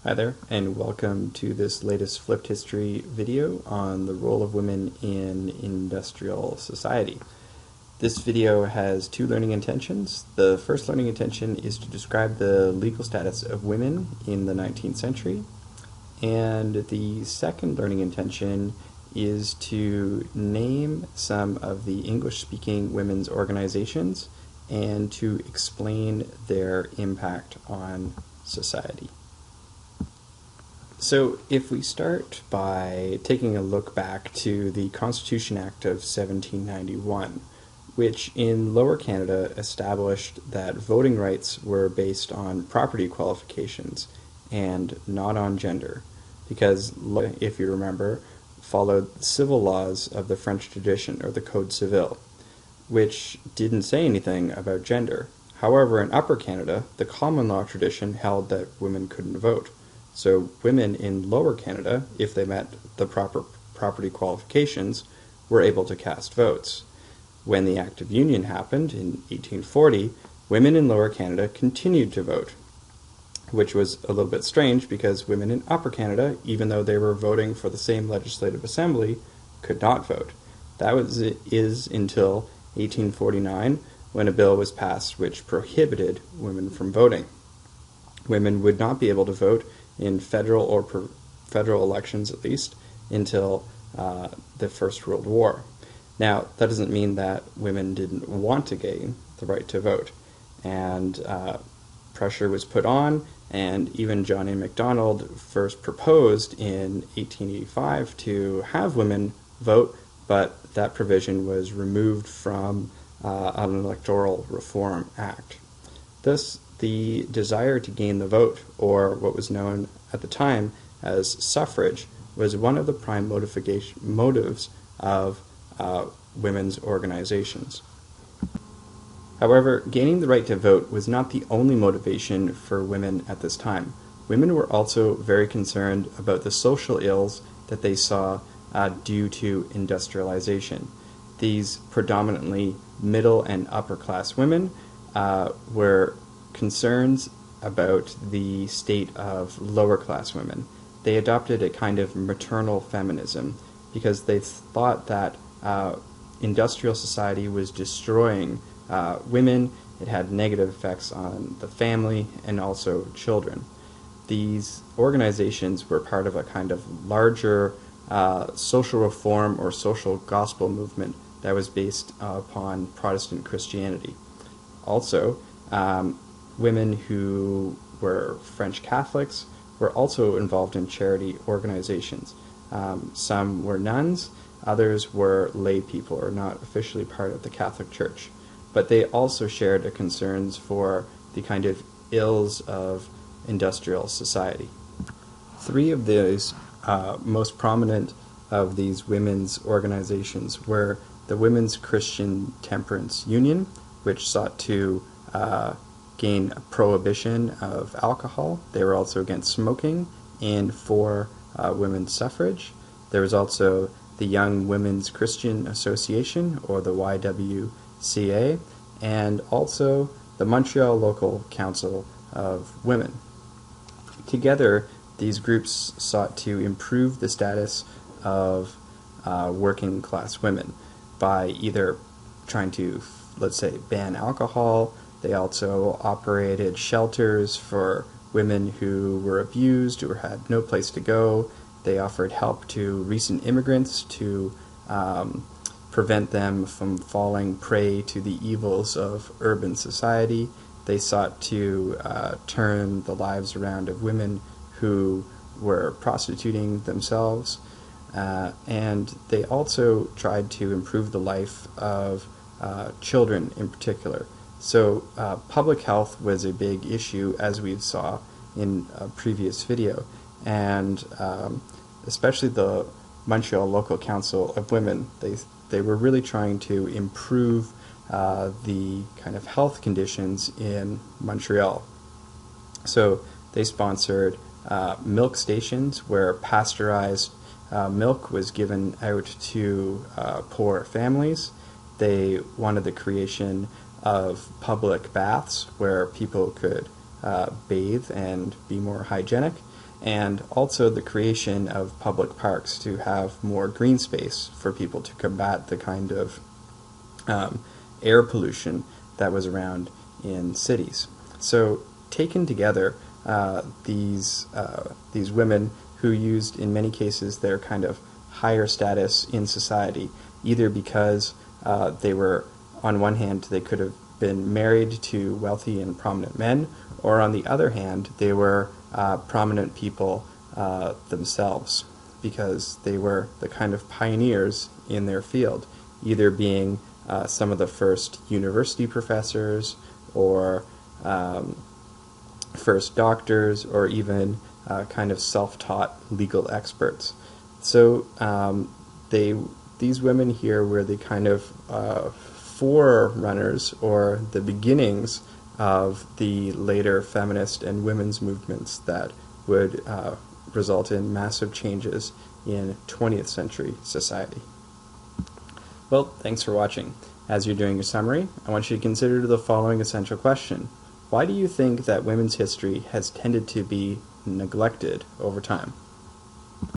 Hi there, and welcome to this latest flipped history video on the role of women in industrial society. This video has two learning intentions. The first learning intention is to describe the legal status of women in the 19th century, and the second learning intention is to name some of the English-speaking women's organizations and to explain their impact on society. So if we start by taking a look back to the Constitution Act of 1791, which in Lower Canada established that voting rights were based on property qualifications and not on gender, because, if you remember, followed civil laws of the French tradition, or the Code Civil, which didn't say anything about gender. However, in Upper Canada, the common law tradition held that women couldn't vote. So women in Lower Canada, if they met the proper property qualifications, were able to cast votes. When the Act of Union happened in 1840, women in Lower Canada continued to vote, which was a little bit strange because women in Upper Canada, even though they were voting for the same legislative assembly, could not vote. That is until 1849, when a bill was passed which prohibited women from voting. Women would not be able to vote in federal or federal elections, at least, until the First World War. Now, that doesn't mean that women didn't want to gain the right to vote, and pressure was put on, and even John A. Macdonald first proposed in 1885 to have women vote, but that provision was removed from an Electoral Reform Act. Thus, the desire to gain the vote, or what was known at the time as suffrage, was one of the prime motives of women's organizations. However, gaining the right to vote was not the only motivation for women at this time. Women were also very concerned about the social ills that they saw due to industrialization. These predominantly middle and upper class women were concerns about the state of lower class women. They adopted a kind of maternal feminism because they thought that industrial society was destroying women. It had negative effects on the family and also children. These organizations were part of a kind of larger social reform or social gospel movement that was based upon Protestant Christianity. Also, women who were French Catholics were also involved in charity organizations. Some were nuns, others were lay people or not officially part of the Catholic Church. But they also shared the concerns for the kind of ills of industrial society. Three of those most prominent of these women's organizations were the Women's Christian Temperance Union, which sought to gain a prohibition of alcohol. They were also against smoking and for women's suffrage. There was also the Young Women's Christian Association, or the YWCA, and also the Montreal Local Council of Women. Together, these groups sought to improve the status of working class women by either trying to, let's say, ban alcohol. They also operated shelters for women who were abused or had no place to go. They offered help to recent immigrants to prevent them from falling prey to the evils of urban society. They sought to turn the lives around of women who were prostituting themselves. And they also tried to improve the life of children in particular. So public health was a big issue, as we saw in a previous video, and especially the Montreal Local Council of Women, they were really trying to improve the kind of health conditions in Montreal. So they sponsored milk stations where pasteurized milk was given out to poor families. They wanted the creation of public baths where people could bathe and be more hygienic. and also the creation of public parks to have more green space for people to combat the kind of air pollution that was around in cities. So taken together, these women who used in many cases their kind of higher status in society, either because they were, on one hand, they could have been married to wealthy and prominent men, or on the other hand, they were prominent people themselves, because they were the kind of pioneers in their field, either being some of the first university professors, or first doctors, or even kind of self-taught legal experts. So these women here were the kind of forerunners, or the beginnings of the later feminist and women's movements that would result in massive changes in 20th century society. Well, thanks for watching. As you're doing your summary, I want you to consider the following essential question. Why do you think that women's history has tended to be neglected over time?